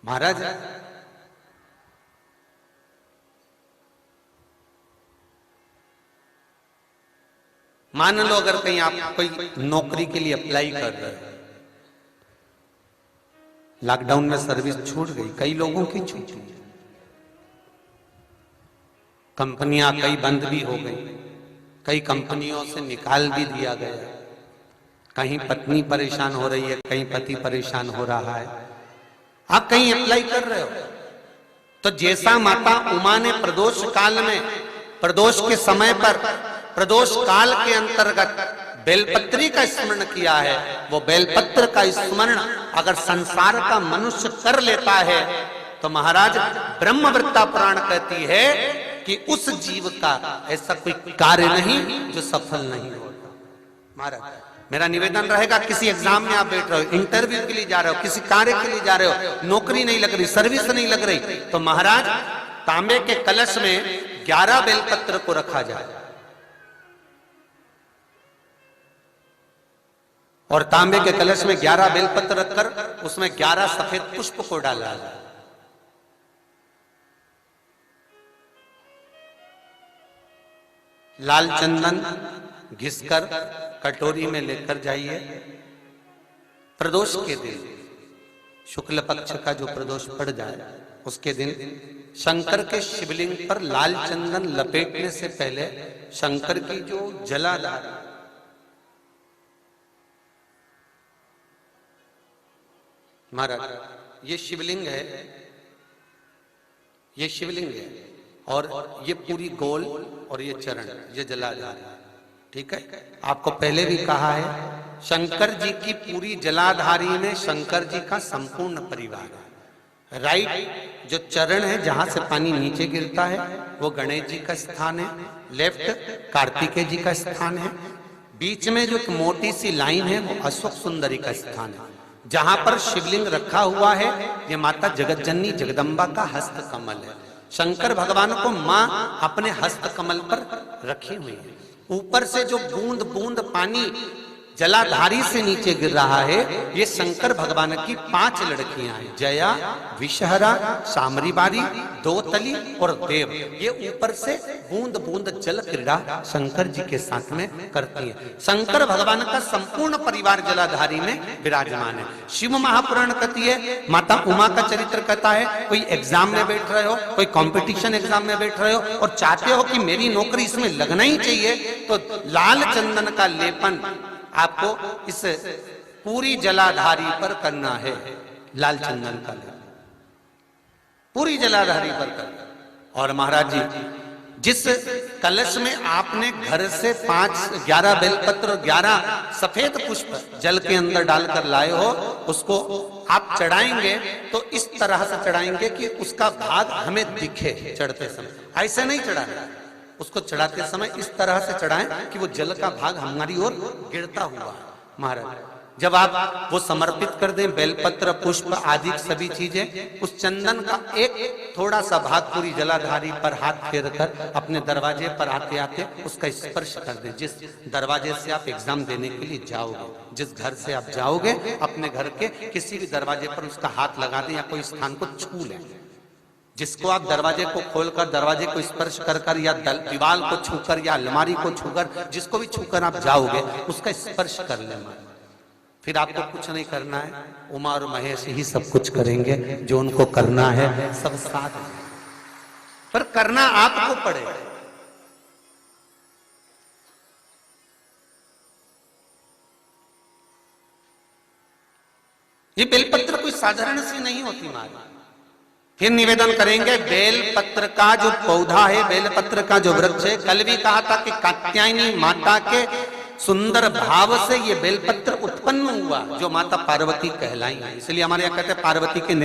महाराज मान लो अगर कहीं आप कोई नौकरी के लिए अप्लाई कर रहे हो, लॉकडाउन में सर्विस छूट गई, कई लोगों की छूटी, कंपनियां कई बंद भी हो गई, कई कंपनियों से निकाल भी दिया गया, कहीं पत्नी परेशान हो रही है, कहीं पति परेशान हो रहा है, आप कहीं अप्लाई कर रहे हो, तो जैसा माता उमा ने प्रदोष काल में, प्रदोष के समय पर, प्रदोष काल के अंतर्गत बेलपत्री का स्मरण किया है, वो बेलपत्र का स्मरण अगर संसार का मनुष्य कर लेता है तो महाराज ब्रह्मवृत्ता पुराण कहती है कि उस जीव का ऐसा कोई कार्य नहीं जो सफल नहीं होता। महाराज मेरा निवेदन रहेगा, किसी एग्जाम में आप बैठ रहे हो, इंटरव्यू के लिए जा रहे हो, किसी कार्य के लिए जा रहे हो, नौकरी नहीं लग रही, सर्विस नहीं लग रही, तो महाराज तांबे के कलश में 11 बेलपत्र को रखा जाए और तांबे के कलश में 11 बेलपत्र रखकर उसमें 11 सफेद पुष्प को डाला जाए। लाल चंदन घिसकर कटोरी में लेकर जाइए। प्रदोष के दिन, शुक्ल पक्ष का जो प्रदोष पड़ जाए उसके दिन शंकर के शिवलिंग पर लाल चंदन लपेटने से पहले शंकर की जो जलाधार, महाराज ये शिवलिंग है, ये शिवलिंग है और ये पूरी गोल और ये चरण, ये जलाधार, ठीक है। आपको पहले भी कहा है, शंकर जी की पूरी जलाधारी में शंकर जी का संपूर्ण परिवार है। राइट जो चरण है जहां से पानी नीचे गिरता है वो गणेश जी का स्थान है, लेफ्ट कार्तिकेय जी का स्थान है, बीच में जो एक मोटी सी लाइन है वो अशोक सुंदरी का स्थान है। जहां पर शिवलिंग रखा हुआ है ये माता जगत जननी जगदम्बा का हस्त कमल है। शंकर भगवान को मां अपने हस्त कमल पर रखी हुई है। ऊपर से जो बूंद बूंद पानी जलाधारी से नीचे गिर रहा है ये शंकर भगवान की 5 लड़कियां हैं, जया, विषहरा, सामरीबारी, दोतली और देव। ये ऊपर से बूंद बूंद जल क्रीड़ा शंकर जी के साथ में करती है। शंकर भगवान का संपूर्ण परिवार जलाधारी में विराजमान है। शिव महापुराण कहती है, माता उमा का चरित्र कहता है, कोई एग्जाम में बैठ रहे हो, कोई कंपटीशन एग्जाम में बैठ रहे हो और चाहते हो कि मेरी नौकरी इसमें लगना ही चाहिए, तो लाल चंदन का लेपन आपको इस पूरी जलाधारी पर करना है। लाल चंदन का लेपन पूरी जलाधारी पर करना। और महाराज जी जिस कलश में आपने घर से 11 बेलपत्र और 11 सफेद पुष्प जल के अंदर डालकर लाए हो, उसको आप चढ़ाएंगे तो इस तरह से चढ़ाएंगे कि उसका भाग हमें दिखे चढ़ते समय। ऐसे नहीं चढ़ाना, उसको चढ़ाते समय इस तरह से चढ़ाएं कि वो जल का भाग हमारी ओर गिरता हुआ। महाराज जब आप वो समर्पित कर दें, बेलपत्र पुष्प आदि सभी चीजें, उस चंदन का एक थोड़ा सा भाग पूरी जलाधारी पर हाथ फेर कर अपने दरवाजे पर आते आते उसका स्पर्श कर दें। जिस दरवाजे से आप एग्जाम देने के लिए जाओगे, जिस घर से आप जाओगे, अपने घर के किसी भी दरवाजे पर उसका हाथ लगा दें या कोई स्थान को छू लें। जिसको आप दरवाजे को खोलकर, दरवाजे को स्पर्श कर कर या दीवार को छूकर या अलमारी को छूकर, जिसको भी छूकर आप जाओगे उसका स्पर्श कर लेना। फिर आपको कुछ नहीं करना है, उमा और महेश ही सब कुछ करेंगे, जो उनको करना है सब साथ है, पर करना आपको पड़ेगा। ये बेलपत्र कोई साधारण सी नहीं होती महाराज। फिर निवेदन करेंगे, बेलपत्र का जो पौधा है, बेलपत्र का जो वृक्ष है, कल भी कहा था कि कात्यायनी माता के सुंदर भाव से ये बेलपत्र उत्पन्न हुआ जो माता पार्वती कहलाई है। इसलिए हमारे यहाँ कहते हैं पार्वती के